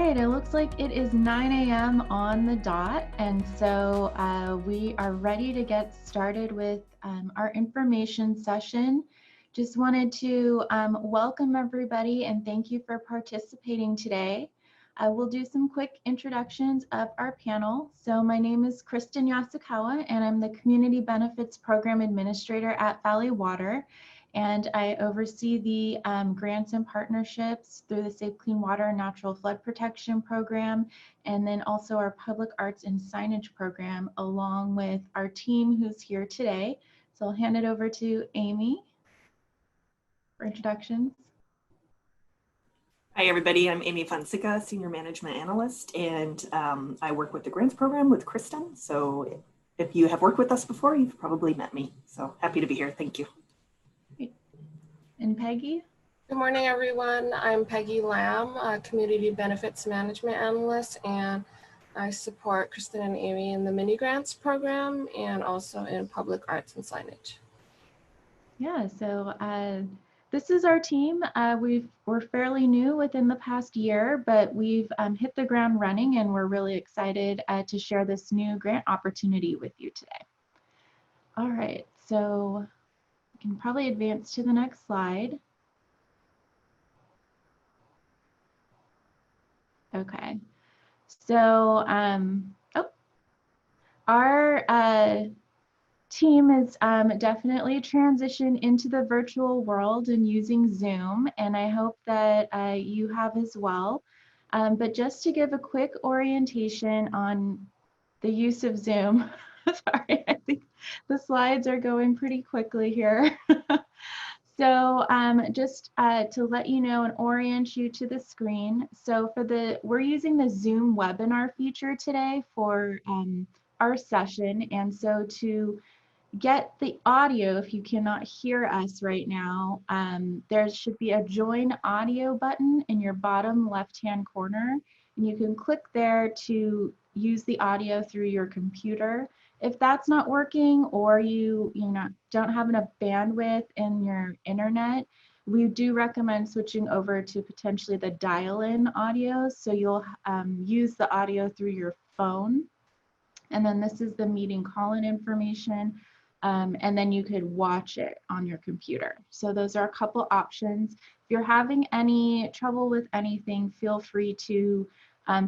right, it looks like it is 9 a.m. on the dot, and so we are ready to get started with our information session. Just wanted to welcome everybody and thank you for participating today. We'll do some quick introductions of our panel. So my name is Kristen Yasukawa, and I'm the Community Benefits Program Administrator at Valley Water. And I oversee the grants and partnerships through the Safe Clean Water and Natural Flood Protection Program, and then also our Public Arts and Signage Program, along with our team who's here today. So I'll hand it over to Amy for introductions. Hi, everybody. I'm Amy Fonseca, Senior Management Analyst, and I work with the Grants Program with Kristen. So if you have worked with us before, you've probably met me. So happy to be here. Thank you. And Peggy? Good morning, everyone. I'm Peggy Lamb, a Community Benefits Management Analyst, and I support Kristen and Amy in the mini grants program and also in Public Arts and Signage. Yeah, so this is our team. We're fairly new within the past year, but we've hit the ground running, and we're really excited to share this new grant opportunity with you today. All right, so we can probably advance to the next slide. Okay, so our team is definitely transitioned into the virtual world and using Zoom, and I hope that you have as well. But just to give a quick orientation on the use of Zoom, sorry, I think the slides are going pretty quickly here. So just to let you know and orient you to the screen. So we're using the Zoom webinar feature today for our session. And so to get the audio, if you cannot hear us right now, there should be a join audio button in your bottom left-hand corner. And you can click there to use the audio through your computer. If that's not working, or you don't have enough bandwidth in your internet, we do recommend switching over to potentially the dial-in audio. So you'll use the audio through your phone. And then this is the meeting call-in information. And then you could watch it on your computer. So those are a couple options. If you're having any trouble with anything, feel free to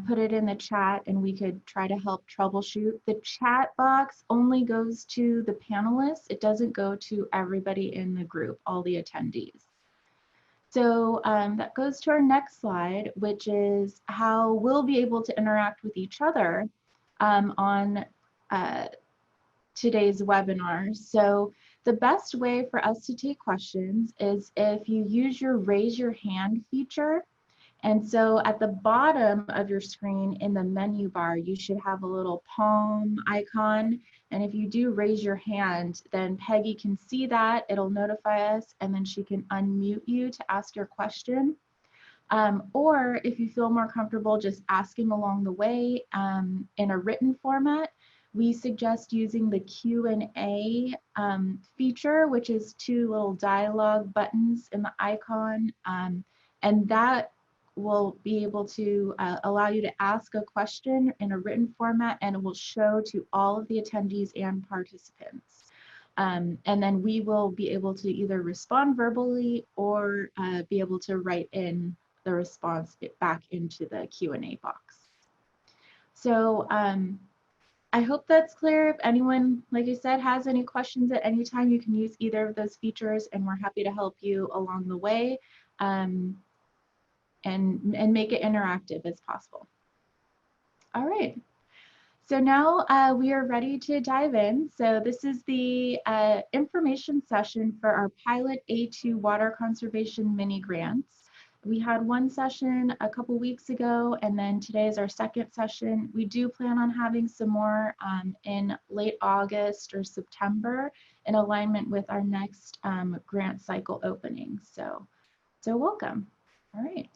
put it in the chat and we could try to help troubleshoot. The chat box only goes to the panelists. It doesn't go to everybody in the group, all the attendees. So that goes to our next slide, which is how we'll be able to interact with each other on today's webinar. So the best way for us to take questions is if you use your raise your hand feature. And so at the bottom of your screen in the menu bar, you should have a little palm icon. And if you do raise your hand, then Peggy can see that, it'll notify us, and then she can unmute you to ask your question. Or if you feel more comfortable just asking along the way in a written format, we suggest using the Q&A feature, which is two little dialogue buttons in the icon. And that will be able to allow you to ask a question in a written format, and it will show to all of the attendees and participants. And then we will be able to either respond verbally or be able to write in the response back into the Q&A box. So I hope that's clear. If anyone, like I said, has any questions at any time, you can use either of those features, and we're happy to help you along the way and make it interactive as possible. All right. So now we are ready to dive in. So this is the information session for our pilot A2 water conservation mini grants. We had one session a couple weeks ago, and then today is our second session. We do plan on having some more in late August or September in alignment with our next grant cycle opening. So welcome. All right.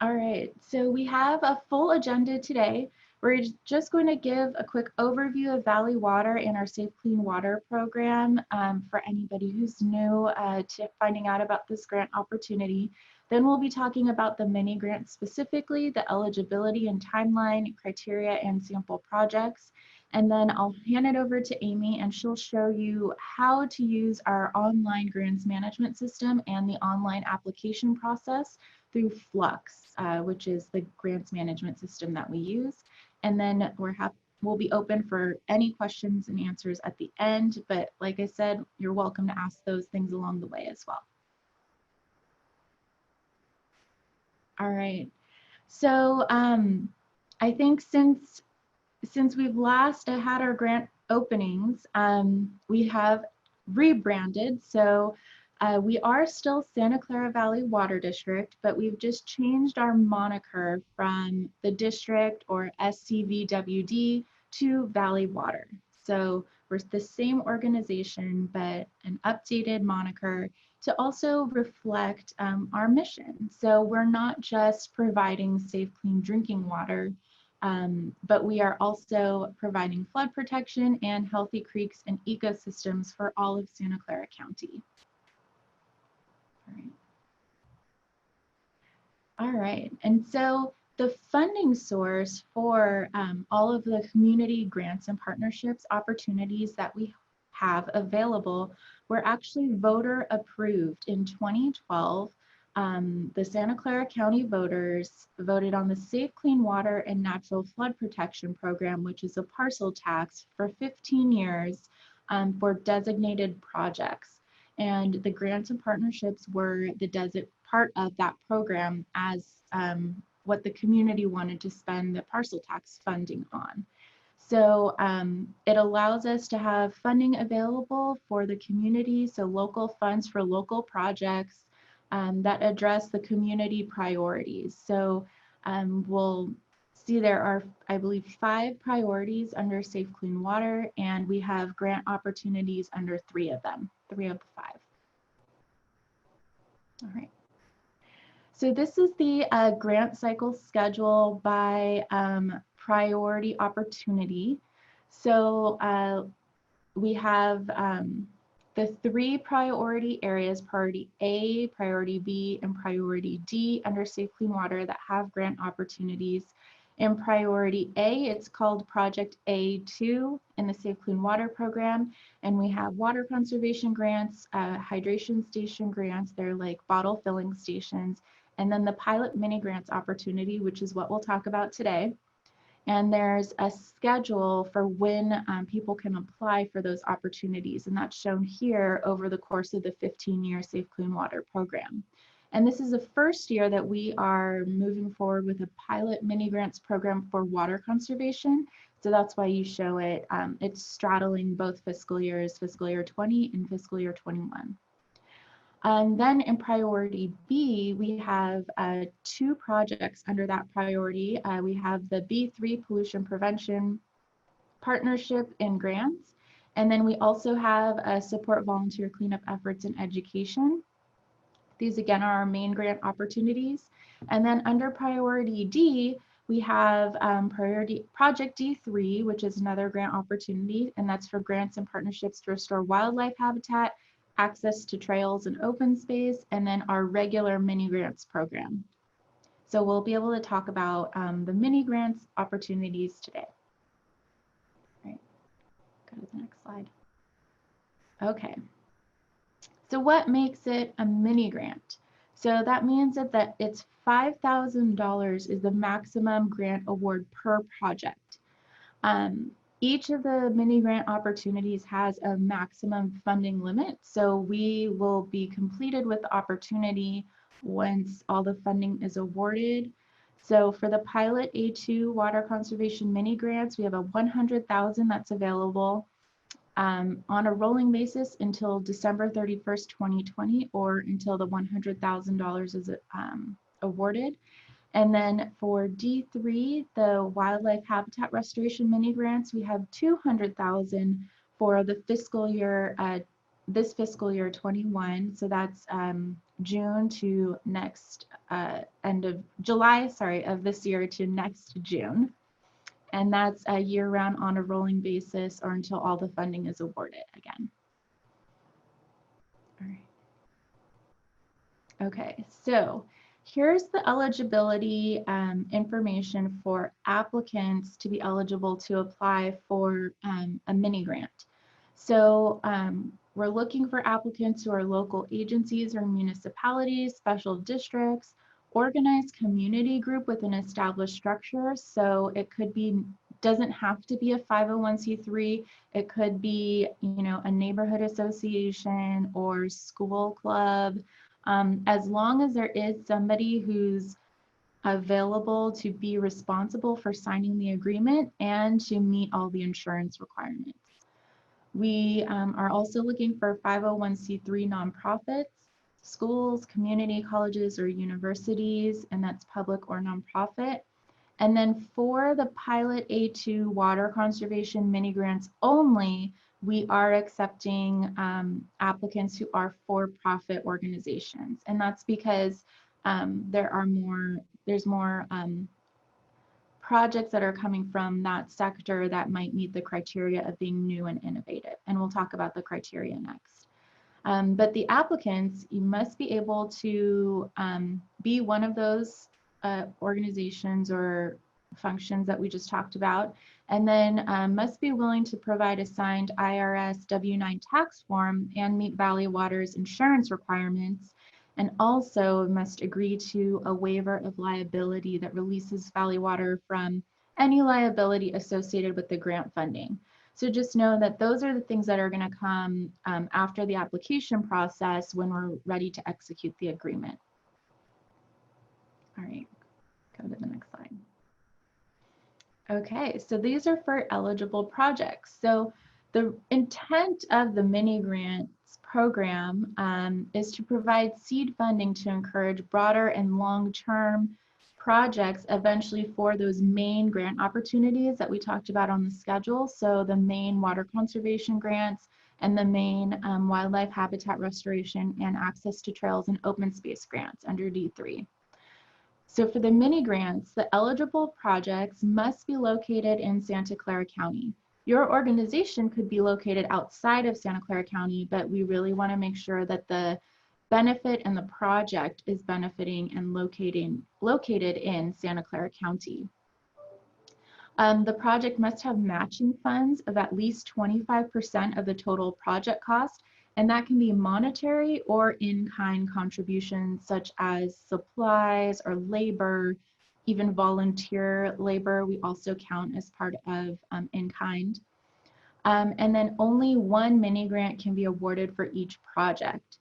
All right, so we have a full agenda today. We're just going to give a quick overview of Valley Water and our Safe Clean Water program for anybody who's new to finding out about this grant opportunity. Then we'll be talking about the mini grant specifically, the eligibility and timeline, criteria, and sample projects. And then I'll hand it over to Amy and she'll show you how to use our online grants management system and the online application process through Fluxx, which is the grants management system that we use. And then we'll be open for any questions and answers at the end. But like I said, you're welcome to ask those things along the way as well. All right. So I think since we've last had our grant openings, we have rebranded. So we are still Santa Clara Valley Water District, but we've just changed our moniker from the district or SCVWD to Valley Water. So we're the same organization, but an updated moniker to also reflect our mission. So we're not just providing safe, clean drinking water, but we are also providing flood protection and healthy creeks and ecosystems for all of Santa Clara County. All right, and so the funding source for all of the community grants and partnerships opportunities that we have available were actually voter approved in 2012. The Santa Clara County voters voted on the Safe Clean Water and Natural Flood Protection Program, which is a parcel tax for 15 years for designated projects. And the grants and partnerships were the part of that program as what the community wanted to spend the parcel tax funding on. So it allows us to have funding available for the community, so local funds for local projects that address the community priorities. So we'll see there are, I believe, 5 priorities under Safe Clean Water, and we have grant opportunities under 3 of them, 3 of the 5. All right. So this is the grant cycle schedule by priority opportunity. So we have the 3 priority areas, priority A, priority B, and priority D under Safe Clean Water that have grant opportunities. In priority A, it's called Project A2 in the Safe Clean Water program. And we have water conservation grants, hydration station grants, they're like bottle filling stations, and then the pilot mini grants opportunity, which is what we'll talk about today. And there's a schedule for when people can apply for those opportunities. And that's shown here over the course of the 15-year Safe Clean Water program. And this is the first year that we are moving forward with a pilot mini grants program for water conservation. So that's why you show it. It's straddling both fiscal years, fiscal year 20 and fiscal year 21. And then in priority B, we have 2 projects under that priority. We have the B3 pollution prevention partnership and grants. And then we also have support volunteer cleanup efforts and education. These again are our main grant opportunities. And then under priority D, we have priority project D3, which is another grant opportunity, and that's for grants and partnerships to restore wildlife habitat, access to trails and open space, and then our regular mini grants program. So we'll be able to talk about the mini grants opportunities today. All right, go to the next slide. Okay. So what makes it a mini grant? So that means that it's $5,000 is the maximum grant award per project. Each of the mini grant opportunities has a maximum funding limit. So we will be completed with the opportunity once all the funding is awarded. So for the pilot A2 water conservation mini grants, we have a $100,000 that's available on a rolling basis until December 31st, 2020, or until the $100,000 is awarded. And then for D3, the wildlife habitat restoration mini grants, we have $200,000 for the fiscal year, this fiscal year 21. So that's June to next July of this year to next June. and that's a year-round on a rolling basis or until all the funding is awarded again. All right. Okay, so here's the eligibility information for applicants to be eligible to apply for a mini grant. So we're looking for applicants who are local agencies or municipalities, special districts, organized community group with an established structure. So it could be, doesn't have to be a 501c3. It could be, you know, a neighborhood association or school club. As long as there is somebody who's available to be responsible for signing the agreement and to meet all the insurance requirements. We are also looking for 501c3 nonprofits, schools, community colleges, or universities, and that's public or nonprofit. And then for the pilot A2 water conservation mini grants only, we are accepting applicants who are for-profit organizations. And that's because there's more projects that are coming from that sector that might meet the criteria of being new and innovative. And we'll talk about the criteria next. But the applicants, you must be able to be one of those organizations or functions that we just talked about, and then must be willing to provide a signed IRS W-9 tax form and meet Valley Water's insurance requirements, and also must agree to a waiver of liability that releases Valley Water from any liability associated with the grant funding. So just know that those are the things that are going to come after the application process when we're ready to execute the agreement. All right, go to the next slide. Okay, so these are for eligible projects. So the intent of the mini grants program is to provide seed funding to encourage broader and long-term projects eventually for those main grant opportunities that we talked about on the schedule. So the main water conservation grants and the main wildlife habitat restoration and access to trails and open space grants under D3. So for the mini grants, the eligible projects must be located in Santa Clara County. Your organization could be located outside of Santa Clara County, but we really want to make sure that the benefit and the project is benefiting and located in Santa Clara County. The project must have matching funds of at least 25% of the total project cost, and that can be monetary or in-kind contributions such as supplies or labor, even volunteer labor. We also count as part of in-kind. And then only one mini grant can be awarded for each project.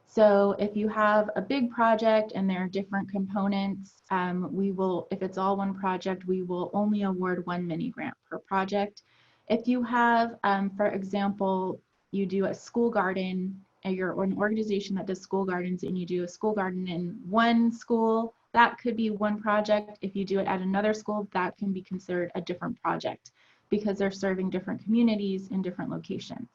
So if you have a big project and there are different components, if it's all one project, we will only award one mini grant per project. If you have, for example, you do a school garden, and you're an organization that does school gardens and you do a school garden in one school, that could be one project. If you do it at another school, that can be considered a different project because they're serving different communities in different locations.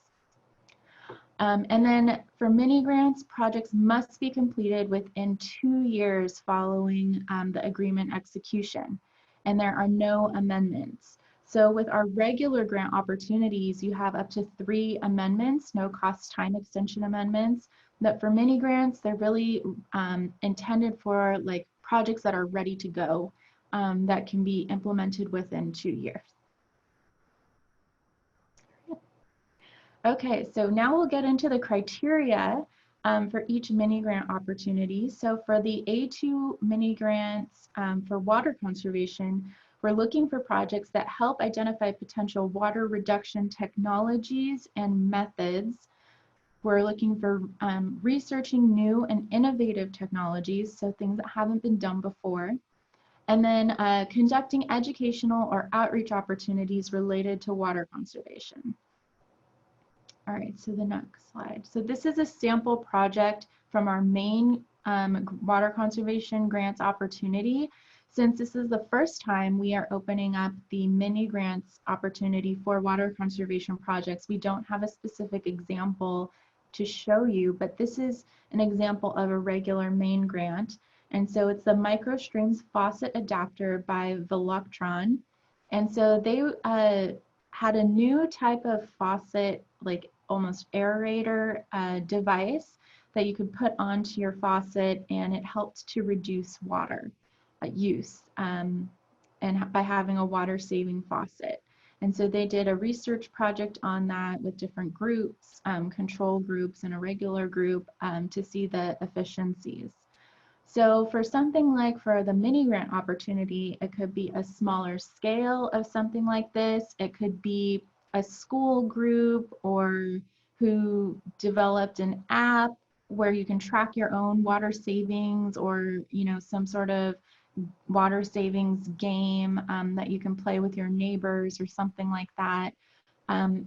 And then for mini grants, projects must be completed within 2 years following the agreement execution, and there are no amendments. So with our regular grant opportunities, you have up to 3 amendments, no cost time extension amendments. But for mini grants, they're really intended for like projects that are ready to go that can be implemented within 2 years. Okay, so now we'll get into the criteria for each mini grant opportunity. So for the A2 mini grants for water conservation, we're looking for projects that help identify potential water reduction technologies and methods. We're looking for researching new and innovative technologies, so things that haven't been done before. And then conducting educational or outreach opportunities related to water conservation. All right, so the next slide. So this is a sample project from our main water conservation grants opportunity. Since this is the first time we are opening up the mini grants opportunity for water conservation projects, we don't have a specific example to show you, but this is an example of a regular main grant. And so it's the MicroStreams Faucet Adapter by Veluctron. And so they had a new type of faucet, like almost aerator device that you could put onto your faucet, and it helped to reduce water use and by having a water saving faucet. And so they did a research project on that with different groups, control groups and a regular group, to see the efficiencies. So for something like for the mini grant opportunity, it could be a smaller scale of something like this. It could be a school group or who developed an app where you can track your own water savings, or some sort of water savings game that you can play with your neighbors or something like that.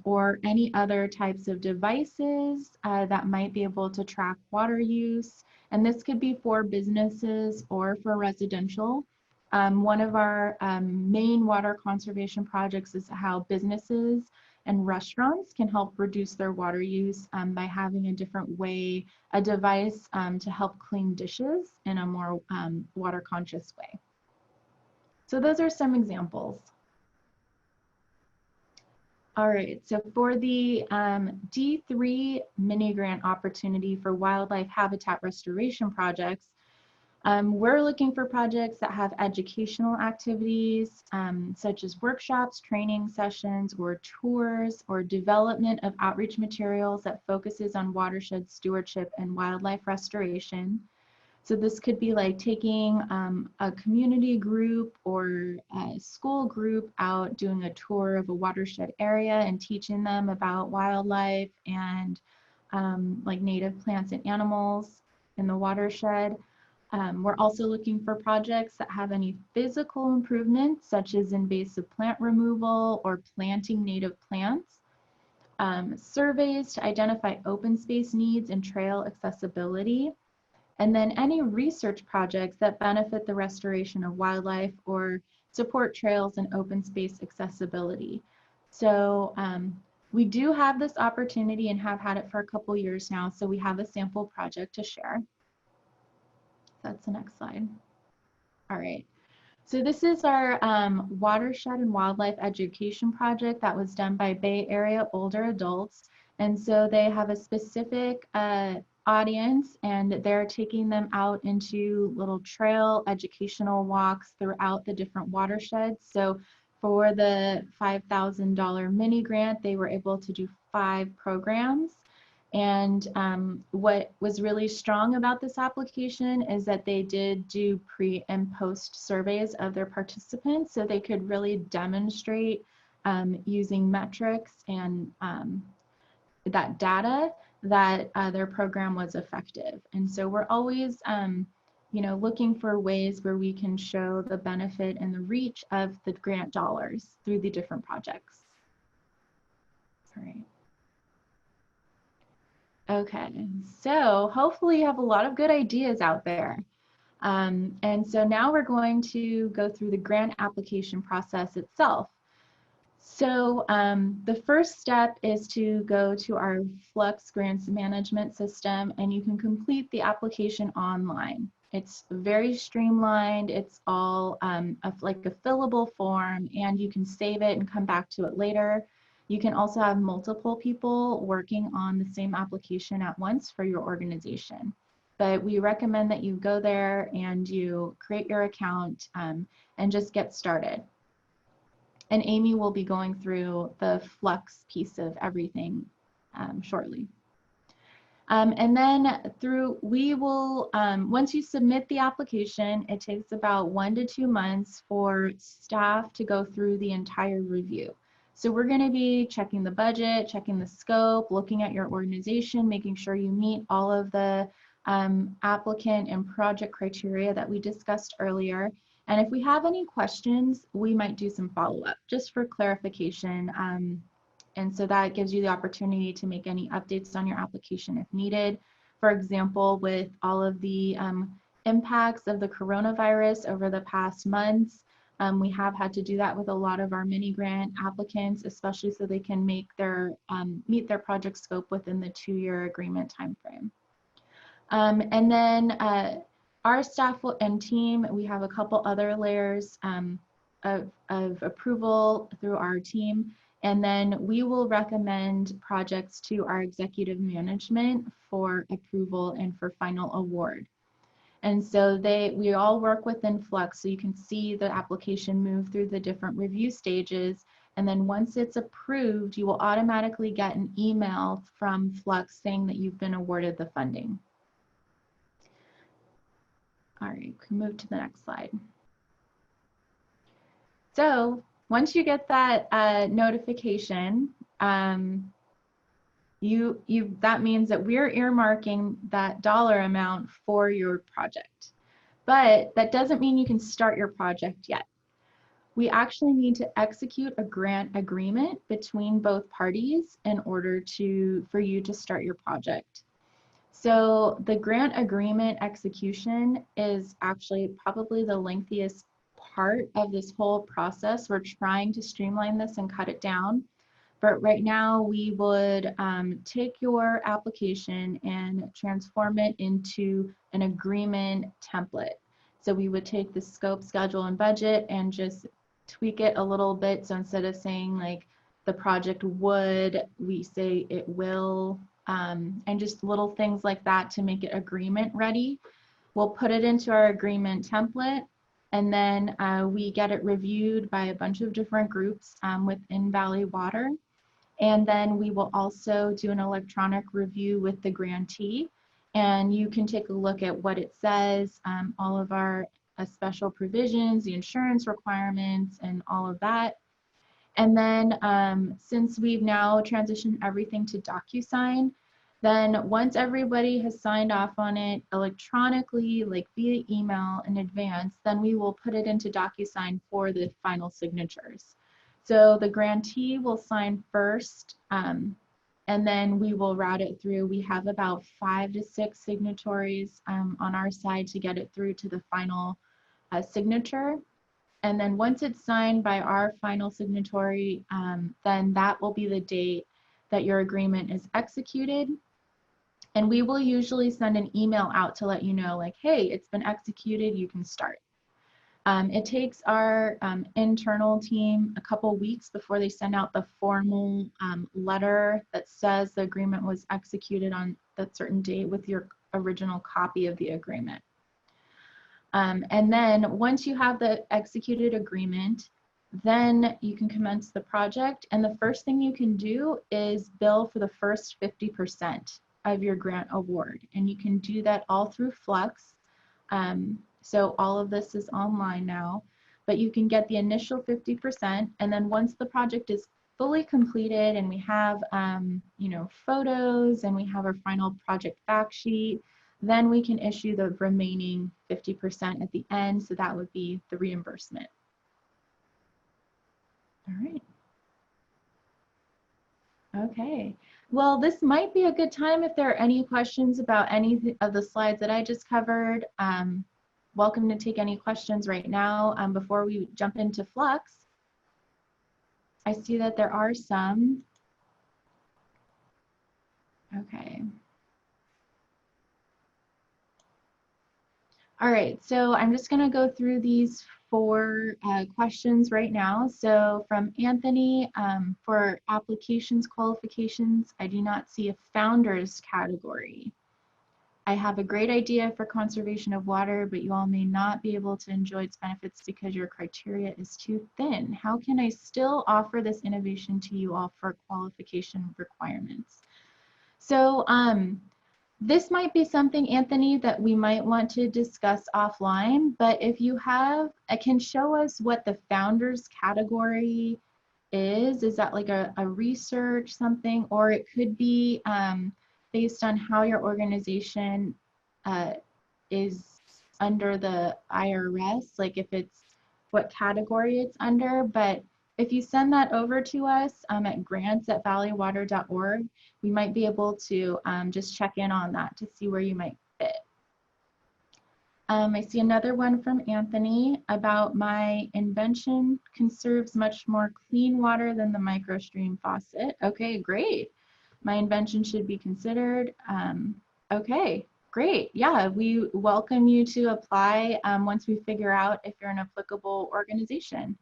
Or any other types of devices that might be able to track water use. And this could be for businesses or for residential. One of our main water conservation projects is how businesses and restaurants can help reduce their water use by having a different way, a device to help clean dishes in a more water conscious way. So those are some examples. All right, so for the D3 mini grant opportunity for wildlife habitat restoration projects, we're looking for projects that have educational activities such as workshops, training sessions, or tours, or development of outreach materials that focuses on watershed stewardship and wildlife restoration. So this could be like taking a community group or a school group out doing a tour of a watershed area and teaching them about wildlife and like native plants and animals in the watershed. We're also looking for projects that have any physical improvements, such as invasive plant removal or planting native plants. Surveys to identify open space needs and trail accessibility. And then any research projects that benefit the restoration of wildlife or support trails and open space accessibility. So we do have this opportunity and have had it for a couple years now. So we have a sample project to share. That's the next slide. All right. So this is our watershed and wildlife education project that was done by Bay Area older adults. And so they have a specific audience, and they're taking them out into little trail educational walks throughout the different watersheds. So for the $5,000 mini grant, they were able to do 5 programs. And what was really strong about this application is that they did do pre and post surveys of their participants, so they could really demonstrate using metrics and that data that their program was effective. And so we're always looking for ways where we can show the benefit and the reach of the grant dollars through the different projects. All right. Okay, so hopefully you have a lot of good ideas out there. And so now we're going to go through the grant application process itself. So the first step is to go to our Fluxx grants management system, and you can complete the application online. It's very streamlined. It's all like a fillable form, and you can save it and come back to it later. You can also have multiple people working on the same application at once for your organization. But we recommend that you go there and you create your account and just get started. And Amy will be going through the Fluxx piece of everything shortly. And then we will, once you submit the application, it takes about 1 to 2 months for staff to go through the entire review. So we're going to be checking the budget, checking the scope, looking at your organization, making sure you meet all of the applicant and project criteria that we discussed earlier. And if we have any questions, we might do some follow-up just for clarification. And so that gives you the opportunity to make any updates on your application if needed. For example, with all of the impacts of the coronavirus over the past months, we have had to do that with a lot of our mini grant applicants, especially so they can make their meet their project scope within the 2-year agreement timeframe. And then our staff and team, we have a couple other layers of approval through our team. And then we will recommend projects to our executive management for approval and for final award. And so we all work within Fluxx, so you can see the application move through the different review stages. And then once it's approved, you will automatically get an email from Fluxx saying that you've been awarded the funding. All right, we can move to the next slide. So once you get that notification, that means that we're earmarking that dollar amount for your project. But that doesn't mean you can start your project yet. We actually need to execute a grant agreement between both parties in order for you to start your project. So the grant agreement execution is actually probably the lengthiest part of this whole process. We're trying to streamline this and cut it down. But right now we would take your application and transform it into an agreement template. So we would take the scope, schedule, and budget and just tweak it a little bit. So instead of saying like the project would, we say it will, and just little things like that to make it agreement ready. We'll put it into our agreement template, and then we get it reviewed by a bunch of different groups within Valley Water. And then we will also do an electronic review with the grantee, and you can take a look at what it says, all of our special provisions, the insurance requirements, and all of that. And then since we've now transitioned everything to DocuSign, then once everybody has signed off on it electronically, like via email in advance, then we will put it into DocuSign for the final signatures. So the grantee will sign first, and then we will route it through. We have about 5 to 6 signatories on our side to get it through to the final signature. And then once it's signed by our final signatory, then that will be the date that your agreement is executed. And we will usually send an email out to let you know, like, hey, it's been executed, you can start. It takes our internal team a couple weeks before they send out the formal letter that says the agreement was executed on that certain date with your original copy of the agreement. And then once you have the executed agreement, then you can commence the project. And the first thing you can do is bill for the first 50% of your grant award. And you can do that all through Fluxx. So all of this is online now, but you can get the initial 50. And then once the project is fully completed and we have, photos and we have our final project fact sheet, then we can issue the remaining 50% at the end. So that would be the reimbursement. All right. Okay. Well, this might be a good time if there are any questions about any of the slides that I just covered. Welcome to take any questions right now before we jump into Fluxx. I see that there are some. Okay. All right, so I'm just going to go through these 4 questions right now. So from Anthony, for applications qualifications, I do not see a founders category. I have a great idea for conservation of water, but you all may not be able to enjoy its benefits because your criteria is too thin. How can I still offer this innovation to you all for qualification requirements? So this might be something, Anthony, that we might want to discuss offline, but if you have, I can show us what the founders category is that like a research something, or it could be based on how your organization is under the IRS, like if it's what category it's under. But if you send that over to us at grants@valleywater.org, we might be able to just check in on that to see where you might fit. I see another one from Anthony about my invention conserves much more clean water than the microstream faucet. Okay, great. My invention should be considered. Okay, great. Yeah, we welcome you to apply once we figure out if you're an applicable organization.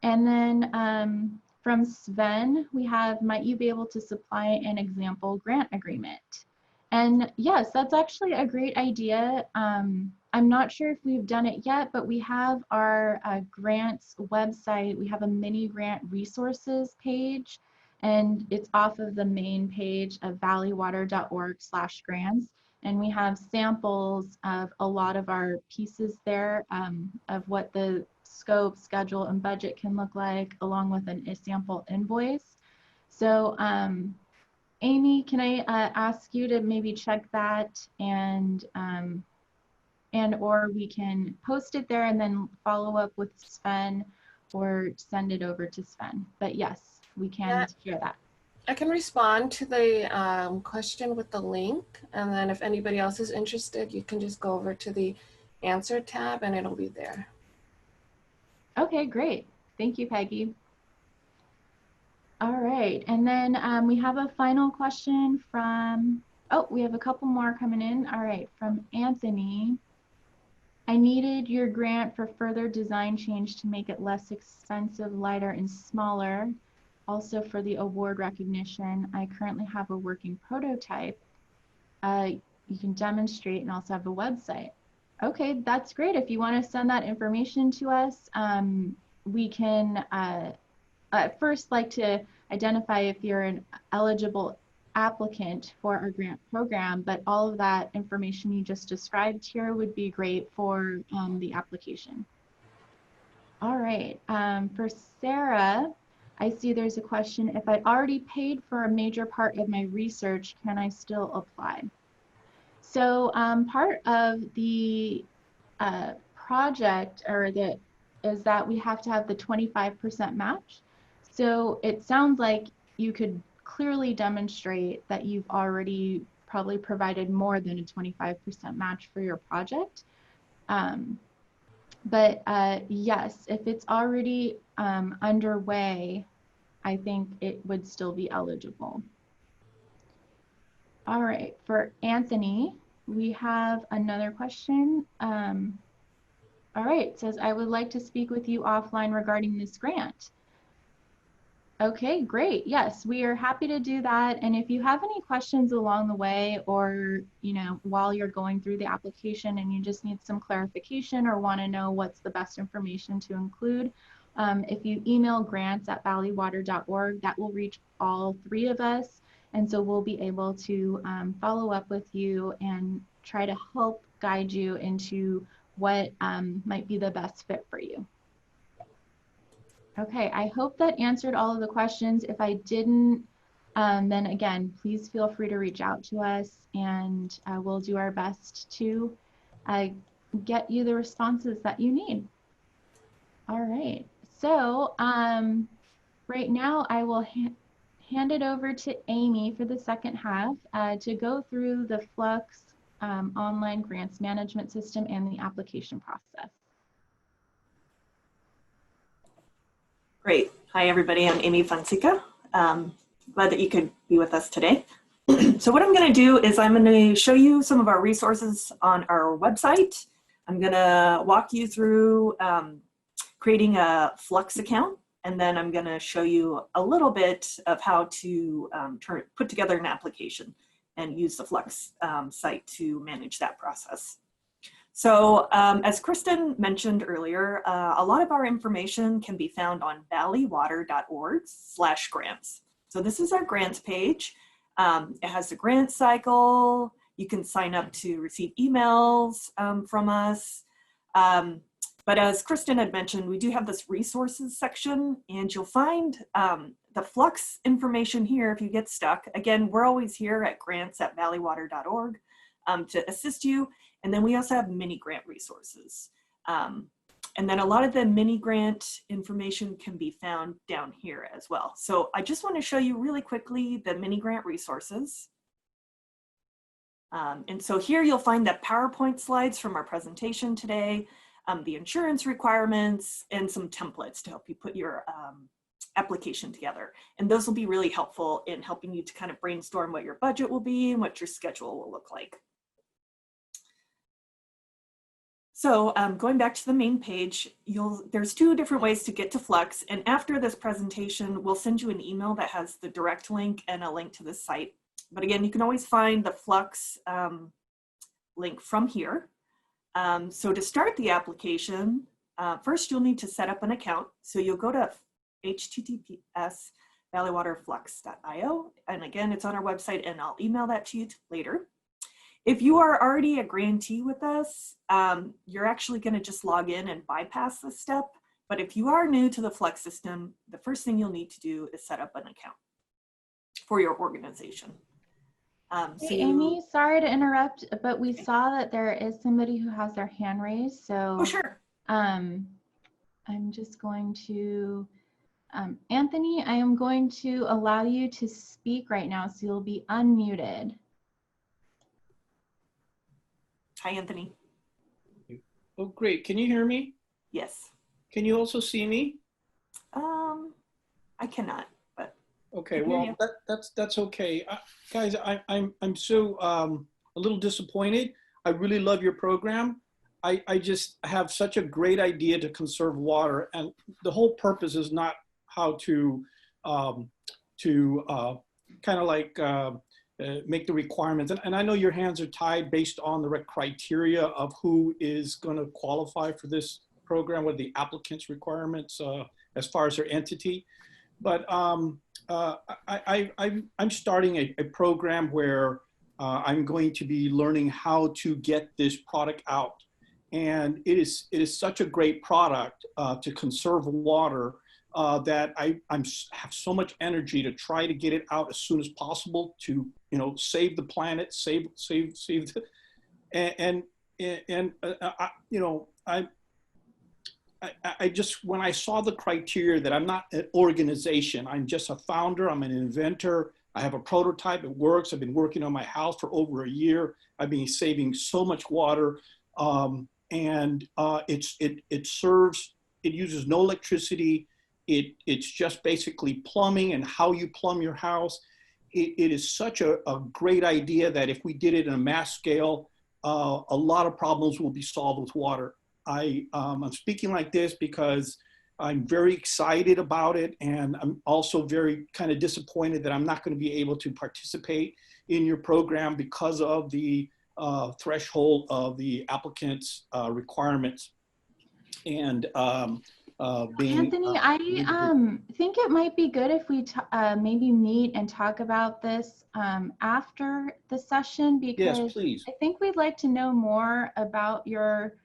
And then from Sven, we have, might you be able to supply an example grant agreement? And yes, that's actually a great idea. I'm not sure if we've done it yet, but we have our grants website. We have a mini grant resources page, and it's off of the main page of valleywater.org/grants. And we have samples of a lot of our pieces there of what the scope, schedule, and budget can look like, along with a sample invoice. So Amy, can I ask you to maybe check that, and or we can post it there and then follow up with Sven or send it over to Sven. But yes, we can share that. I can respond to the question with the link, and then if anybody else is interested, you can just go over to the answer tab and it'll be there. Okay, great. Thank you, Peggy. All right, and then we have a final question from, oh, we have a couple more coming in. All right, from Anthony. I needed your grant for further design change to make it less expensive, lighter, and smaller. Also for the award recognition, I currently have a working prototype. You can demonstrate and also have a website. Okay, that's great. If you want to send that information to us, we can first like to identify if you're an eligible applicant for our grant program, but all of that information you just described here would be great for the application. All right, for Sarah, I see there's a question. If I already paid for a major part of my research, can I still apply? So part of the project is that we have to have the 25% match. So it sounds like you could clearly demonstrate that you've already probably provided more than a 25% match for your project. But yes, if it's already underway, I think it would still be eligible. All right, for Anthony, we have another question. All right, it says, I would like to speak with you offline regarding this grant. Okay, great. Yes, we are happy to do that. And if you have any questions along the way, or while you're going through the application and you just need some clarification or want to know what's the best information to include, if you email grants@valleywater.org, that will reach all three of us. And so we'll be able to follow up with you and try to help guide you into what might be the best fit for you. Okay, I hope that answered all of the questions. If I didn't, then again, please feel free to reach out to us, and we'll do our best to get you the responses that you need. All right, so right now I will hand it over to Amy for the second half to go through the Fluxx online grants management system and the application process. Great. Hi, everybody. I'm Amy Fonseca. Glad that you could be with us today. So what I'm going to do is I'm going to show you some of our resources on our website. I'm going to walk you through creating a Fluxx account, and then I'm going to show you a little bit of how to put together an application and use the Fluxx site to manage that process. So as Kristen mentioned earlier, a lot of our information can be found on valleywater.org/grants. So this is our grants page. It has the grant cycle. You can sign up to receive emails from us. But as Kristen had mentioned, we do have this resources section, and you'll find the Fluxx information here if you get stuck. Again, we're always here at grants@valleywater.org to assist you. And then we also have mini grant resources. And then a lot of the mini grant information can be found down here as well. So I just want to show you really quickly the mini grant resources. And so here you'll find the PowerPoint slides from our presentation today, the insurance requirements, and some templates to help you put your application together. And those will be really helpful in helping you to kind of brainstorm what your budget will be and what your schedule will look like. So going back to the main page, there's two different ways to get to Fluxx. And after this presentation, we'll send you an email that has the direct link and a link to the site. But again, you can always find the Fluxx link from here. So to start the application, first you'll need to set up an account. So you'll go to https://valleywaterflux.io. And again, it's on our website, and I'll email that to you later. If you are already a grantee with us, you're actually going to just log in and bypass this step. But if you are new to the Fluxx system, the first thing you'll need to do is set up an account for your organization. Hey, Amy, sorry to interrupt, but we saw that there is somebody who has their hand raised. So oh, sure. I'm just going to, Anthony, I am going to allow you to speak right now, so you'll be unmuted. Hi, Anthony. Oh, great. Can you hear me? Yes. Can you also see me? I cannot, but okay. Well, that's okay, guys. I'm so a little disappointed. I really love your program. I just have such a great idea to conserve water, and the whole purpose is not how to kind of like make the requirements. And I know your hands are tied based on the criteria of who is going to qualify for this program, what are the applicants' requirements as far as their entity. But I'm starting a program where I'm going to be learning how to get this product out. And it is such a great product to conserve water that I have so much energy to try to get it out as soon as possible to, you know, save the planet, save the, you know, I just, when I saw the criteria that I'm not an organization, I'm just a founder, I'm an inventor, I have a prototype, it works, I've been working on my house for over a year, I've been saving so much water, and it serves, it uses no electricity, it's just basically plumbing and how you plumb your house. It is such a great idea that if we did it in a mass scale, a lot of problems will be solved with water. I'm speaking like this because I'm very excited about it, and I'm also very kind of disappointed that I'm not going to be able to participate in your program because of the threshold of the applicant's requirements. And Anthony, I think it might be good if we maybe meet and talk about this after the session, because yes, please. I think we'd like to know more about your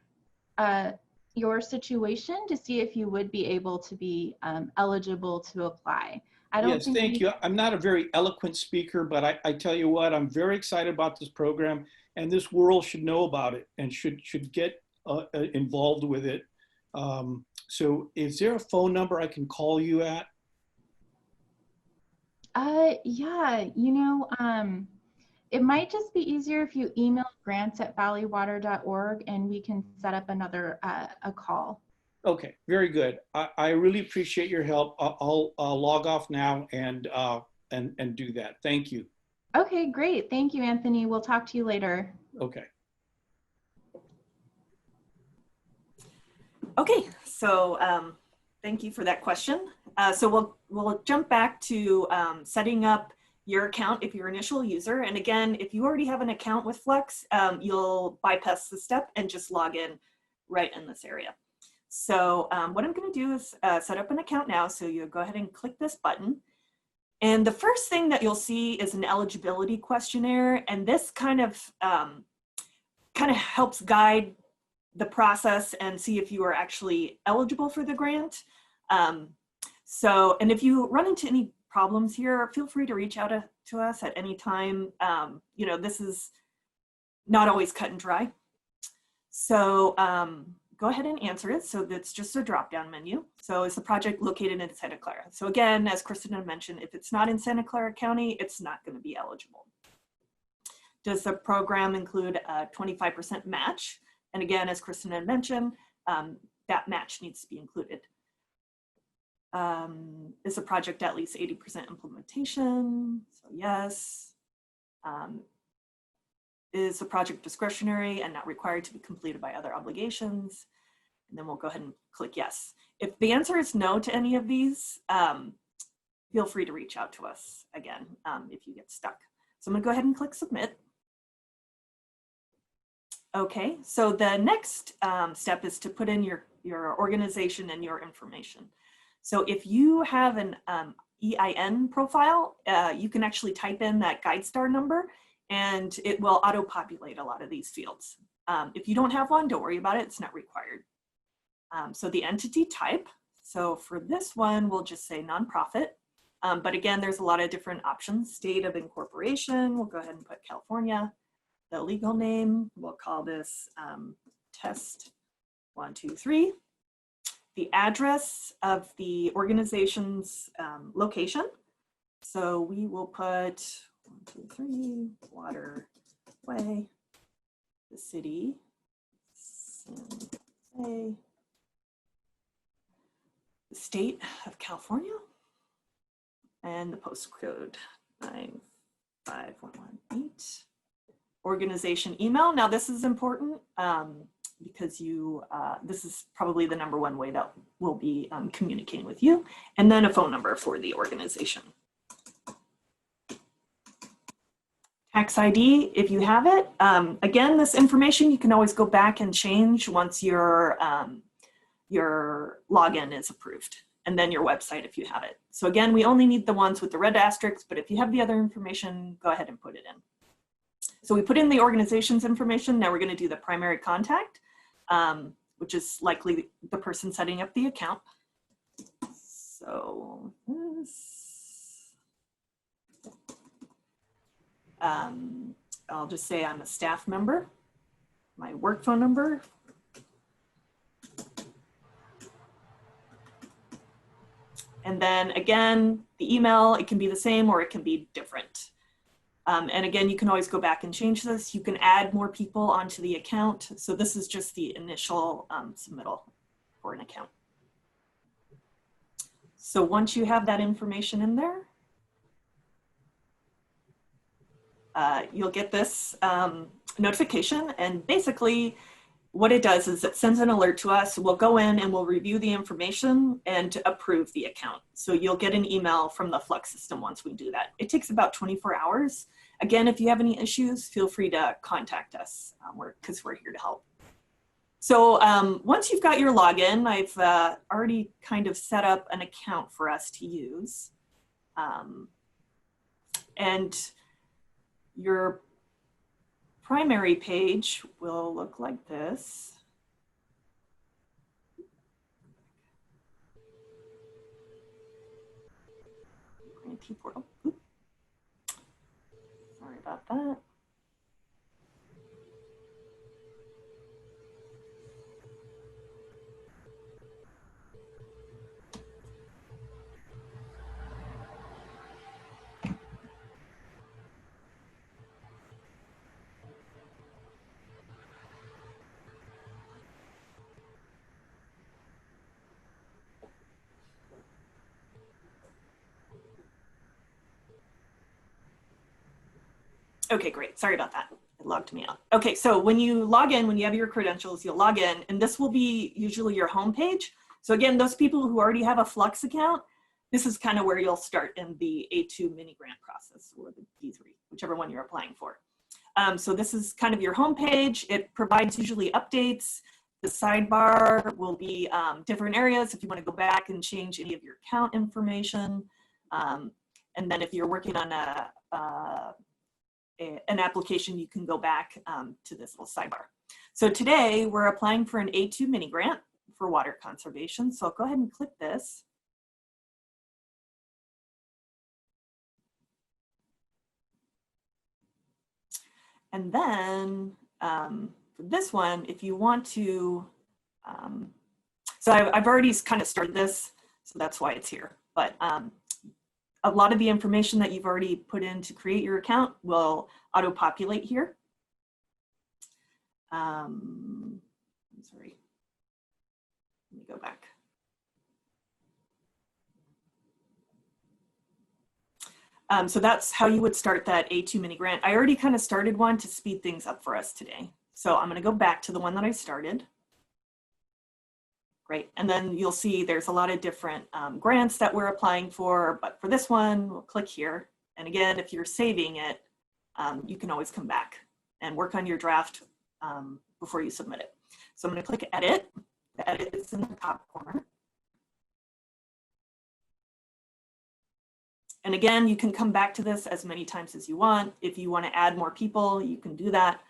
situation to see if you would be able to be eligible to apply. I don't think thank you. I'm not a very eloquent speaker, but I tell you what, I'm very excited about this program, and this world should know about it and should get involved with it. So is there a phone number I can call you at? Yeah, you know, it might just be easier if you email grants@valleywater.org and we can set up another a call. Okay, very good. I really appreciate your help. I'll log off now and do that. Thank you. Okay, great. Thank you, Anthony. We'll talk to you later. Okay. Okay, so thank you for that question. So we'll jump back to setting up your account if you're an initial user. And again, if you already have an account with Fluxx, you'll bypass the step and just log in right in this area. So what I'm going to do is set up an account now. So you go ahead and click this button. And the first thing that you'll see is an eligibility questionnaire. And this kind of helps guide the process and see if you are actually eligible for the grant. And if you run into any problems here, feel free to reach out to us at any time. You know, this is not always cut and dry. So go ahead and answer it. So that's just a drop-down menu. So is the project located in Santa Clara? So again, as Kristen had mentioned, if it's not in Santa Clara County, it's not going to be eligible. Does the program include a 25% match? And again, as Kristen had mentioned, that match needs to be included. Is the project at least 80% implementation? So yes. Is the project discretionary and not required to be completed by other obligations? And then we'll go ahead and click yes. If the answer is no to any of these, feel free to reach out to us again if you get stuck. So I'm gonna go ahead and click submit. Okay, so the next step is to put in your organization and your information. So if you have an EIN profile, you can actually type in that GuideStar number and it will auto-populate a lot of these fields. If you don't have one, don't worry about it, it's not required. So the entity type, so for this one, we'll just say nonprofit. But again, there's a lot of different options. State of incorporation, we'll go ahead and put California. The legal name, we'll call this test 123. The address of the organization's location. So we will put 123 Waterway, the city, San Jose, the state of California, and the postcode 95118. Organization email. Now this is important because this is probably the #1 way that we'll be communicating with you, and then a phone number for the organization. Tax ID, if you have it. Again, this information you can always go back and change once your login is approved, and then your website if you have it. So again, we only need the ones with the red asterisks, but if you have the other information, go ahead and put it in. So we put in the organization's information. Now we're going to do the primary contact, which is likely the person setting up the account. So this, I'll just say I'm a staff member, my work phone number. And then again, the email, it can be the same or it can be different. And again, you can always go back and change this. You can add more people onto the account. So this is just the initial submittal for an account. So once you have that information in there, you'll get this notification. And basically what it does is it sends an alert to us. We'll go in and we'll review the information and approve the account. So you'll get an email from the Fluxx system once we do that. It takes about 24 hours. Again, if you have any issues, feel free to contact us because we're here to help. So once you've got your login, I've already kind of set up an account for us to use. And your primary page will look like this. Grantee portal. Oops. Sorry about that. Okay, great. Sorry about that. It logged me out. Okay, so when you log in, when you have your credentials, you'll log in, and this will be usually your home page. So again, those people who already have a Fluxx account, this is kind of where you'll start in the A2 mini grant process, or the D3, whichever one you're applying for. So this is kind of your home page. It provides usually updates. The sidebar will be different areas if you want to go back and change any of your account information. And then if you're working on an application, you can go back to this little sidebar. So today we're applying for an A2 mini grant for water conservation. So I'll go ahead and click this. And then for this one, if you want to, so I've already kind of started this, so that's why it's here. But a lot of the information that you've already put in to create your account will auto-populate here. I'm sorry, let me go back. So that's how you would start that A2 mini grant. I already kind of started one to speed things up for us today. So I'm going to go back to the one that I started. Great. And then you'll see there's a lot of different grants that we're applying for, but for this one, we'll click here. And again, if you're saving it, you can always come back and work on your draft before you submit it. So I'm going to click edit. The edit is in the top corner. And again, you can come back to this as many times as you want. If you want to add more people, you can do that.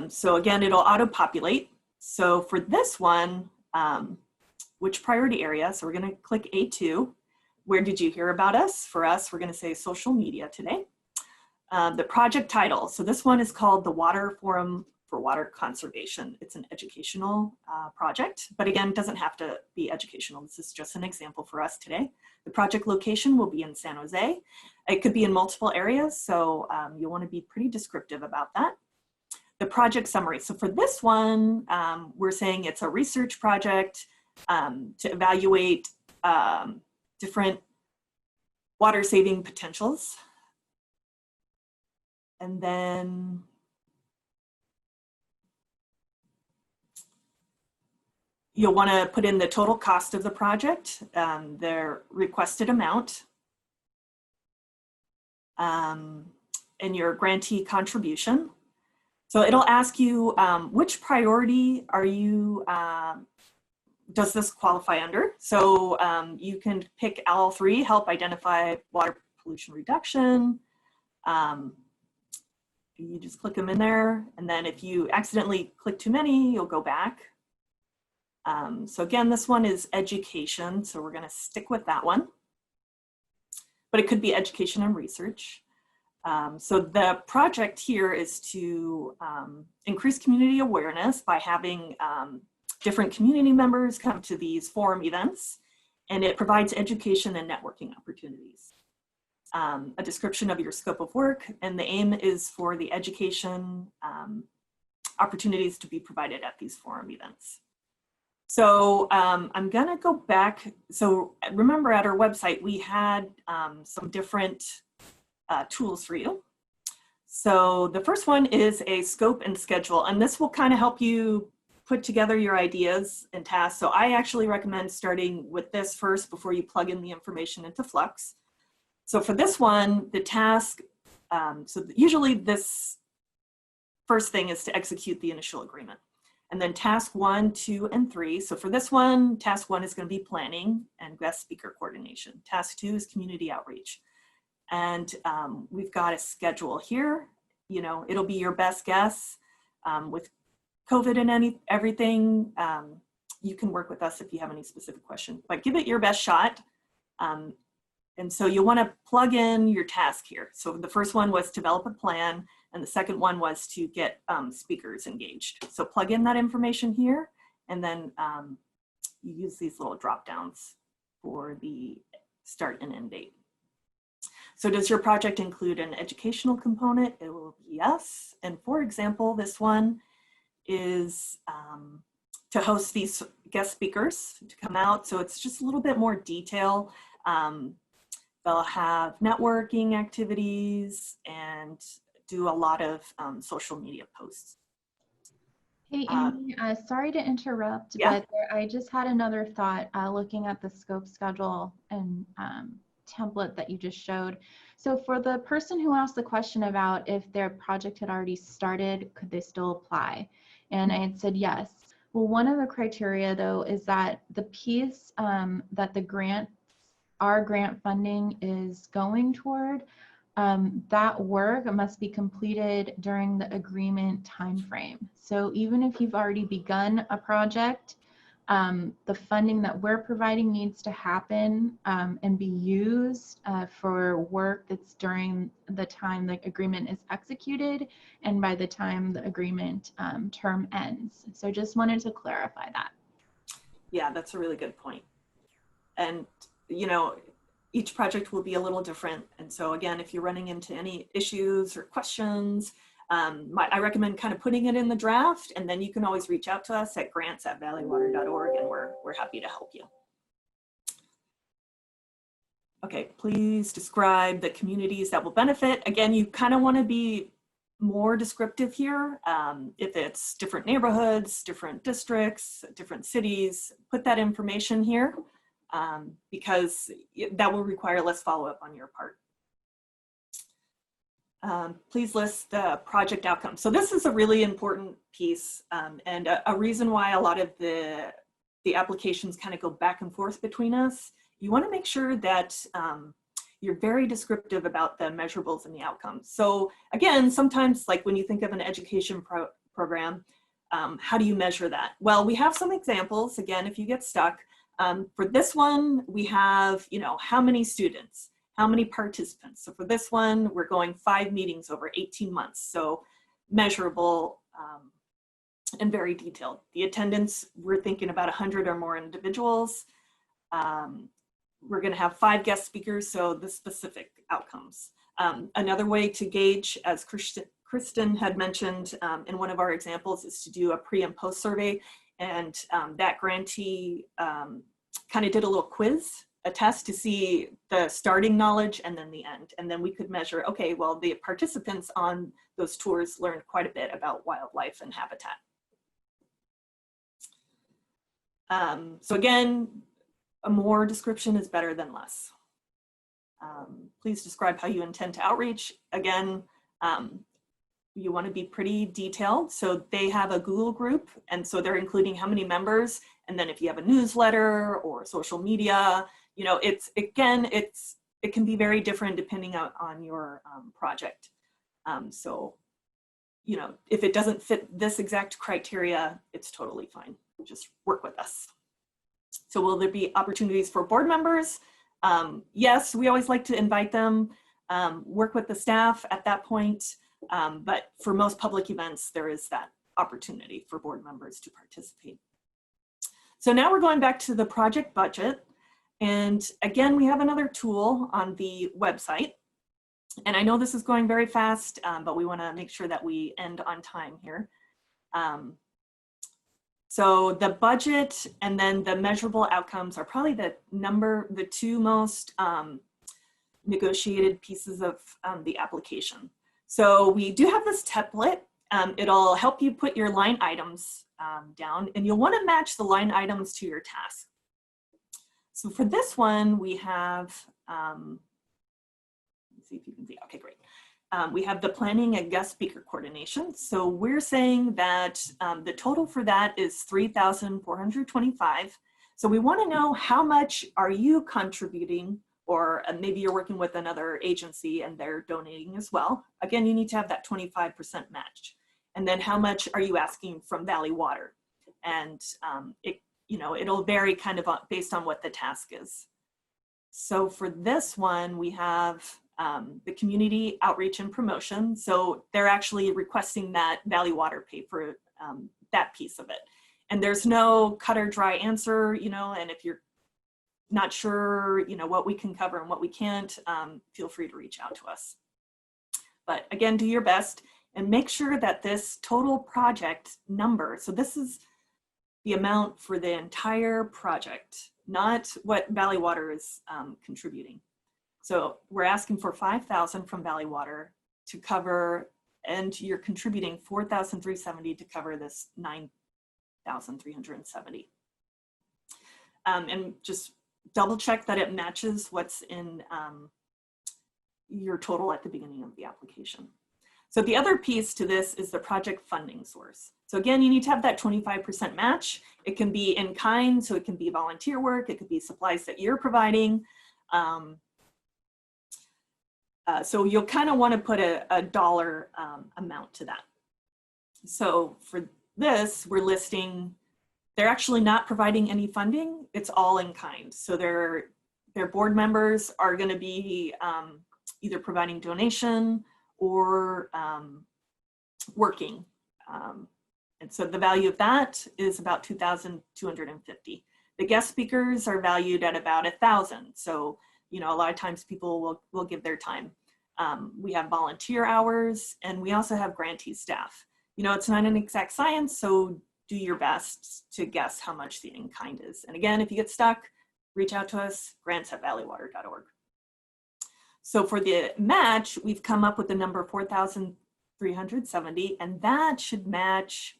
So again, it'll auto-populate. So for this one, which priority area? So we're going to click A2. Where did you hear about us? For us, we're going to say social media today. The project title. So this one is called the Water Forum for Water Conservation. It's an educational project, but again, it doesn't have to be educational. This is just an example for us today. The project location will be in San Jose. It could be in multiple areas, so you'll want to be pretty descriptive about that. The project summary. So for this one, we're saying it's a research project to evaluate different water saving potentials. And then you'll want to put in the total cost of the project, their requested amount, and your grantee contribution. So it'll ask you which priority are you, does this qualify under? So you can pick all three, help identify water pollution reduction. You just click them in there. And then if you accidentally click too many, you'll go back. So again, this one is education. So we're gonna stick with that one. But it could be education and research. So the project here is to increase community awareness by having different community members come to these forum events, and it provides education and networking opportunities. A description of your scope of work, and the aim is for the education opportunities to be provided at these forum events. So I'm gonna go back. So remember at our website, we had some different tools for you. So the first one is a scope and schedule, and this will kind of help you put together your ideas and tasks. So I actually recommend starting with this first before you plug in the information into Fluxx. So for this one, the task, so usually this first thing is to execute the initial agreement. And then task 1, 2, and 3. So for this one, task 1 is going to be planning and guest speaker coordination. Task 2 is community outreach. And we've got a schedule here. You know, it'll be your best guess. With COVID and everything, you can work with us if you have any specific question, but give it your best shot. And so you'll want to plug in your task here. So the first one was develop a plan, and the second one was to get speakers engaged. So plug in that information here, and then you use these little drop downs for the start and end date. So does your project include an educational component? It will be yes. And for example, this one is to host these guest speakers to come out. So it's just a little bit more detail. They'll have networking activities and do a lot of social media posts. Hey, Amy, sorry to interrupt, Yeah. but I just had another thought looking at the scope schedule and template that you just showed. So for the person who asked the question about if their project had already started, could they still apply? And I had said yes. Well, one of the criteria though is that the piece that our grant funding is going toward, that work must be completed during the agreement timeframe. So even if you've already begun a project, the funding that we're providing needs to happen and be used for work that's during the time the agreement is executed and by the time the agreement term ends. So just wanted to clarify that. Yeah, that's a really good point. And, you know, each project will be a little different. And so again, if you're running into any issues or questions, I recommend kind of putting it in the draft, and then you can always reach out to us at grants@valleywater.org, and we're happy to help you. Okay, please describe the communities that will benefit. Again, you kind of want to be more descriptive here. If it's different neighborhoods, different districts, different cities, put that information here because that will require less follow-up on your part. Please list the project outcomes. So this is a really important piece and a reason why a lot of the applications kind of go back and forth between us. You want to make sure that you're very descriptive about the measurables and the outcomes. So again, sometimes like when you think of an education program, how do you measure that? Well, we have some examples, again, if you get stuck. For this one, we have, how many students, how many participants. So for this one, we're going 5 meetings over 18 months. So measurable and very detailed. The attendance, we're thinking about 100 or more individuals. We're going to have 5 guest speakers, so the specific outcomes. Another way to gauge, as Kristen had mentioned in one of our examples, is to do a pre and post survey. And that grantee kind of did a little quiz, a test to see the starting knowledge and then the end. And then we could measure, okay, well, the participants on those tours learned quite a bit about wildlife and habitat. So again, a more description is better than less. Please describe how you intend to outreach. Again, you want to be pretty detailed. So they have a Google group, and so they're including how many members. And then if you have a newsletter or social media, it can be very different depending on your project. So, if it doesn't fit this exact criteria, it's totally fine. Just work with us. So will there be opportunities for board members? Yes, we always like to invite them, work with the staff at that point. But for most public events, there is that opportunity for board members to participate. So now we're going back to the project budget. And again, we have another tool on the website. And I know this is going very fast, but we want to make sure that we end on time here. So the budget and then the measurable outcomes are probably the 2 most negotiated pieces of the application. So we do have this template. It'll help you put your line items down, and you'll want to match the line items to your task. So for this one, we have, let's see if you can see, okay, great. We have the planning and guest speaker coordination. So we're saying that the total for that is $3,425. So we want to know how much are you contributing, or maybe you're working with another agency and they're donating as well. Again, you need to have that 25% match. And then how much are you asking from Valley Water? And it'll vary kind of based on what the task is. So for this one, we have the community outreach and promotion. So they're actually requesting that Valley Water pay for that piece of it. And there's no cut or dry answer, and if you're not sure, what we can cover and what we can't, feel free to reach out to us. But again, do your best and make sure that this total project number, so this is the amount for the entire project, not what Valley Water is contributing. So we're asking for $5,000 from Valley Water to cover, and you're contributing $4,370 to cover this $9,370. And just double check that it matches what's in your total at the beginning of the application. So the other piece to this is the project funding source. So again, you need to have that 25% match. It can be in kind, so it can be volunteer work, it could be supplies that you're providing. So you'll kind of want to put a dollar amount to that. So for this, we're listing, they're actually not providing any funding, it's all in kind. So their board members are going to be either providing donation or working. And so the value of that is about $2,250. The guest speakers are valued at about $1,000. So, a lot of times people will give their time. We have volunteer hours, and we also have grantee staff. It's not an exact science, so do your best to guess how much the in-kind is. And again, if you get stuck, reach out to us, grants@valleywater.org. So for the match, we've come up with the number 4,370, and that should match,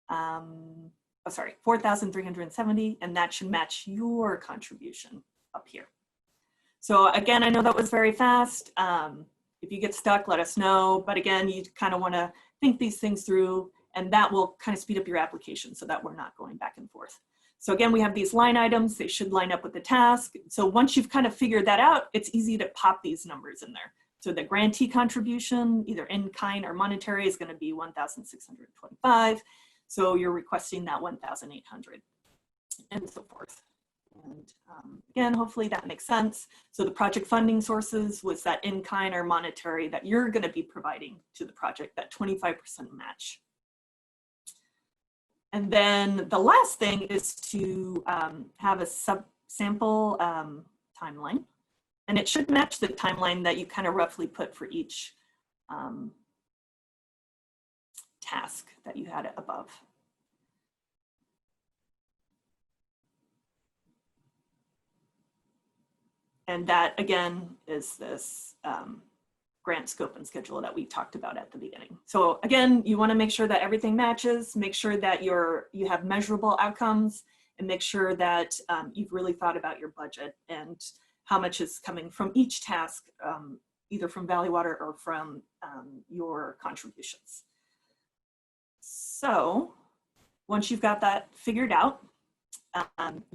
4,370, and that should match your contribution up here. So again, I know that was very fast. If you get stuck, let us know. But again, you kind of want to think these things through, and that will kind of speed up your application so that we're not going back and forth. So again, we have these line items. They should line up with the task. So once you've kind of figured that out, it's easy to pop these numbers in there. So the grantee contribution, either in kind or monetary, is going to be 1,625. So you're requesting that 1,800 and so forth. And again, hopefully that makes sense. So the project funding sources was that in kind or monetary that you're going to be providing to the project, that 25% match. And then the last thing is to have a sample timeline. And it should match the timeline that you kind of roughly put for each task that you had above. And that, again, is this grant scope and schedule that we talked about at the beginning. So again, you want to make sure that everything matches, make sure that you have measurable outcomes, and make sure that you've really thought about your budget and how much is coming from each task, either from Valley Water or from your contributions. So once you've got that figured out,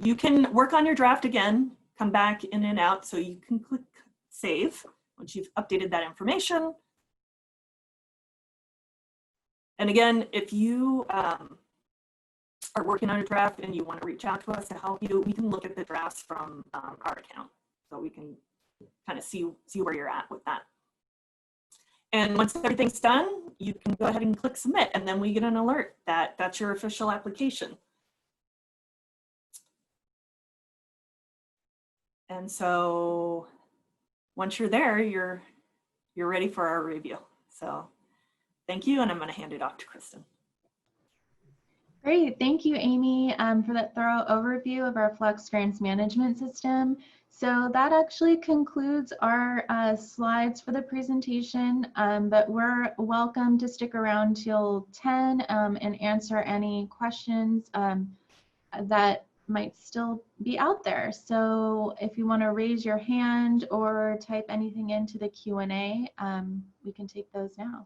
you can work on your draft again, come back in and out, so you can click save once you've updated that information. And again, if you are working on a draft and you want to reach out to us to help you, we can look at the drafts from our account, so we can kind of see where you're at with that. And once everything's done, you can go ahead and click submit, and then we get an alert that that's your official application. And so once you're there, you're ready for our review. So thank you, and I'm going to hand it off to Kristen. Great, thank you, Amy, for that thorough overview of our Fluxx grants management system. So that actually concludes our slides for the presentation, but we're welcome to stick around till 10 and answer any questions that might still be out there. So if you want to raise your hand or type anything into the Q&A, we can take those now.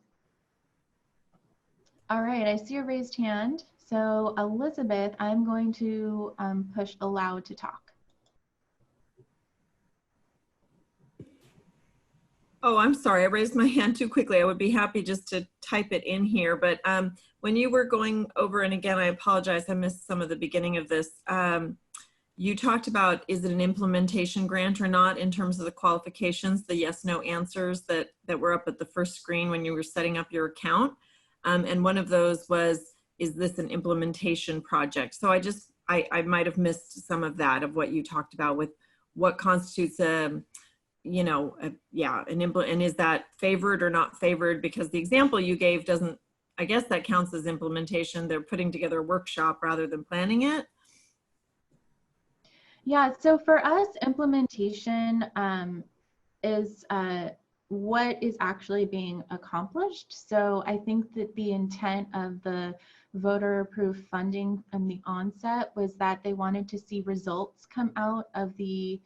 All right, I see a raised hand. So Elizabeth, I'm going to push allow to talk. Oh, I'm sorry, I raised my hand too quickly. I would be happy just to type it in here, but when you were going over, and again, I apologize, I missed some of the beginning of this. You talked about, is it an implementation grant or not in terms of the qualifications, the yes, no answers that were up at the first screen when you were setting up your account. And one of those was, is this an implementation project? So I might have missed some of that, of what you talked about with what constitutes and is that favored or not favored? Because the example you gave doesn't, I guess that counts as implementation. They're putting together a workshop rather than planning it. Yeah, so for us, implementation is what is actually being accomplished. So I think that the intent of the voter approved funding from the onset was that they wanted to see results come out of the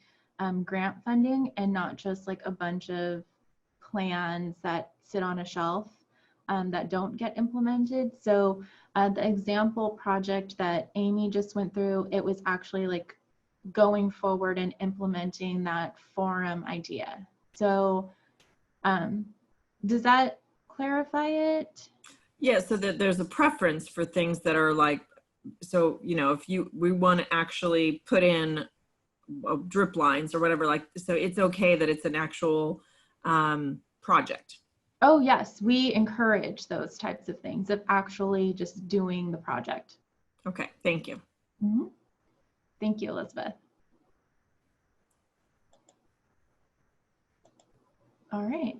grant funding, and not just like a bunch of plans that sit on a shelf that don't get implemented. So the example project that Amy just went through, it was actually like going forward and implementing that forum idea. So does that clarify it? Yeah, so that there's a preference for things that are like, so, you know, we want to actually put in drip lines or whatever, like, so it's okay that it's an actual project. Oh yes, we encourage those types of things, of actually just doing the project. Okay, thank you. Mm-hmm. Thank you, Elizabeth. All right.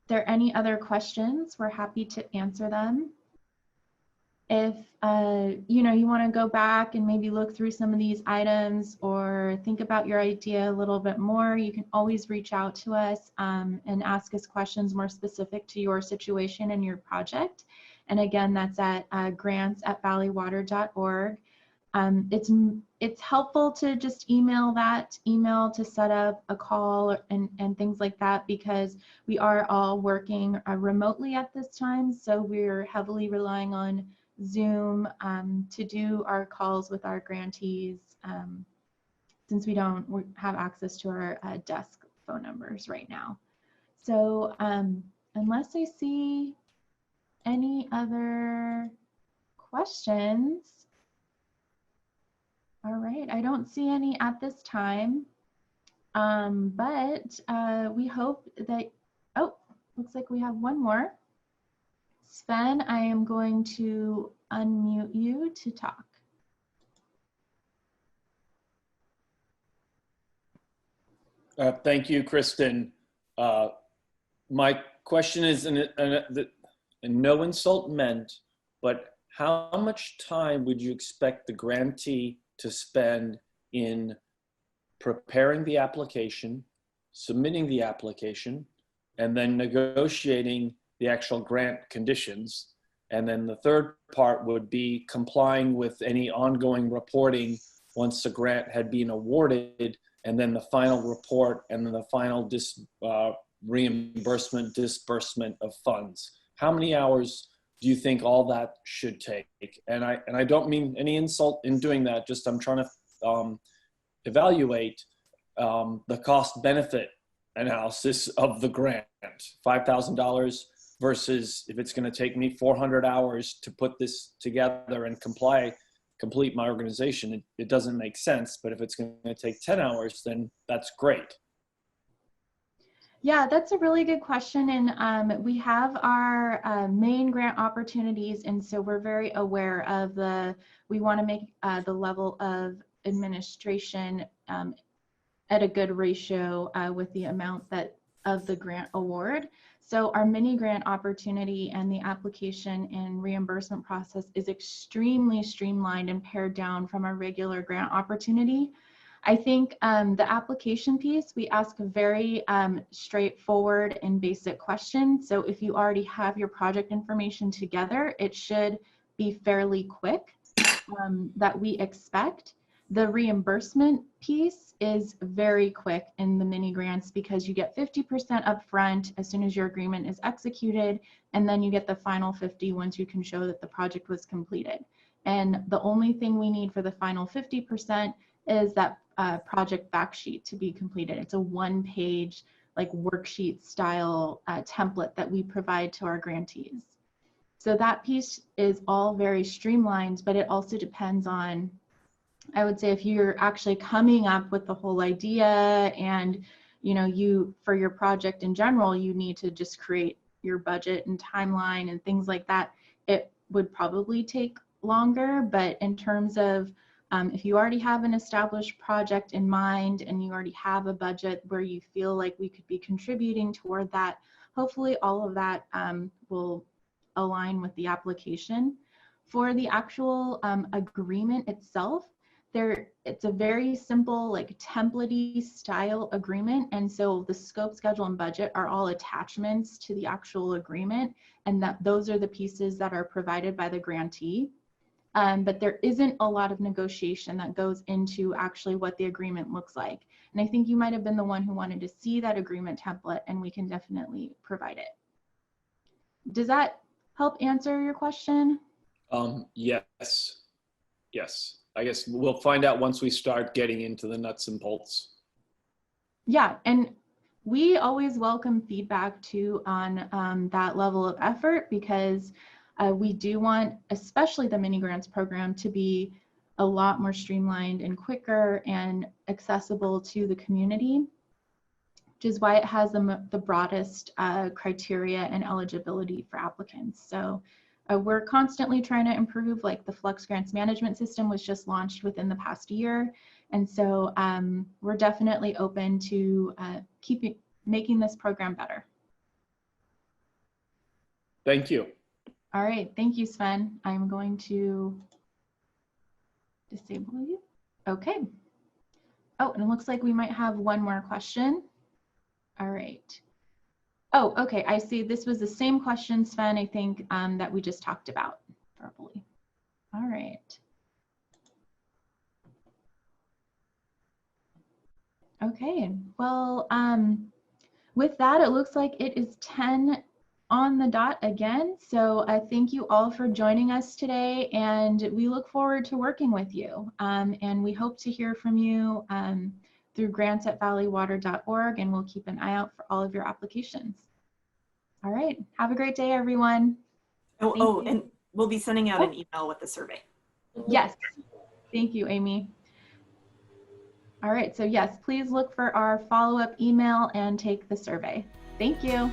There any other questions? We're happy to answer them. if you know, you want to go back and maybe look through some of these items or think about your idea a little bit more, you can always reach out to us and ask us questions more specific to your situation and your project. And again, that's at grants@valleywater.org. It's helpful to just email to set up a call and things like that, because we are all working remotely at this time. So we're heavily relying on Zoom to do our calls with our grantees, since we don't have access to our desk phone numbers right now. So unless I see any other questions, all right, I don't see any at this time, but we hope that, oh, looks like we have one more. Sven, I am going to unmute you to talk. Thank you, Kristen. My question is, and no insult meant, but how much time would you expect the grantee to spend in preparing the application, submitting the application, and then negotiating the actual grant conditions? And then the third part would be complying with any ongoing reporting once the grant had been awarded, and then the final report, and then the final reimbursement, disbursement of funds. How many hours do you think all that should take? And I don't mean any insult in doing that, just I'm trying to evaluate the cost benefit analysis of the grant. $5,000 versus if it's going to take me 400 hours to put this together and complete my organization, it doesn't make sense. But if it's going to take 10 hours, then that's great. Yeah, that's a really good question. And we have our main grant opportunities. And so we're very aware of we want to make the level of administration at a good ratio with the amount of the grant award. So our mini grant opportunity and the application and reimbursement process is extremely streamlined and pared down from our regular grant opportunity. I think the application piece, we ask a very straightforward and basic question. So if you already have your project information together, it should be fairly quick that we expect. The reimbursement piece is very quick in the mini grants because you get 50% upfront as soon as your agreement is executed, and then you get the final 50 once you can show that the project was completed. And the only thing we need for the final 50% is that project fact sheet to be completed. It's a one-page like worksheet style template that we provide to our grantees. So that piece is all very streamlined, but it also depends on, I would say, if you're actually coming up with the whole idea and for your project in general, you need to just create your budget and timeline and things like that, it would probably take longer. But in terms of if you already have an established project in mind and you already have a budget where you feel like we could be contributing toward that, hopefully all of that will align with the application. For the actual agreement itself, it's a very simple, like template-y style agreement. And so the scope, schedule, and budget are all attachments to the actual agreement, and those are the pieces that are provided by the grantee. But there isn't a lot of negotiation that goes into actually what the agreement looks like. And I think you might have been the one who wanted to see that agreement template, and we can definitely provide it. Does that help answer your question? Yes. Yes. I guess we'll find out once we start getting into the nuts and bolts. Yeah, and we always welcome feedback too on that level of effort, because we do want, especially the mini grants program, to be a lot more streamlined and quicker and accessible to the community, which is why it has the broadest criteria and eligibility for applicants. So we're constantly trying to improve, like the Fluxx grants management system was just launched within the past year. And so we're definitely open to making this program better. Thank you. All right, thank you, Sven. I'm going to disable you. Okay. Oh, and it looks like we might have one more question. All right. Oh, okay, I see this was the same question, Sven, I think, that we just talked about verbally. All right. Okay, well, with that, it looks like it is 10 on the dot again. So thank you all for joining us today, and we look forward to working with you. And we hope to hear from you through grants@valleywater.org, and we'll keep an eye out for all of your applications. All right, have a great day, everyone. Oh, you. and we'll be sending out an email with the survey. Yes, thank you, Amy. All right, so yes, please look for our follow-up email and take the survey. Thank you.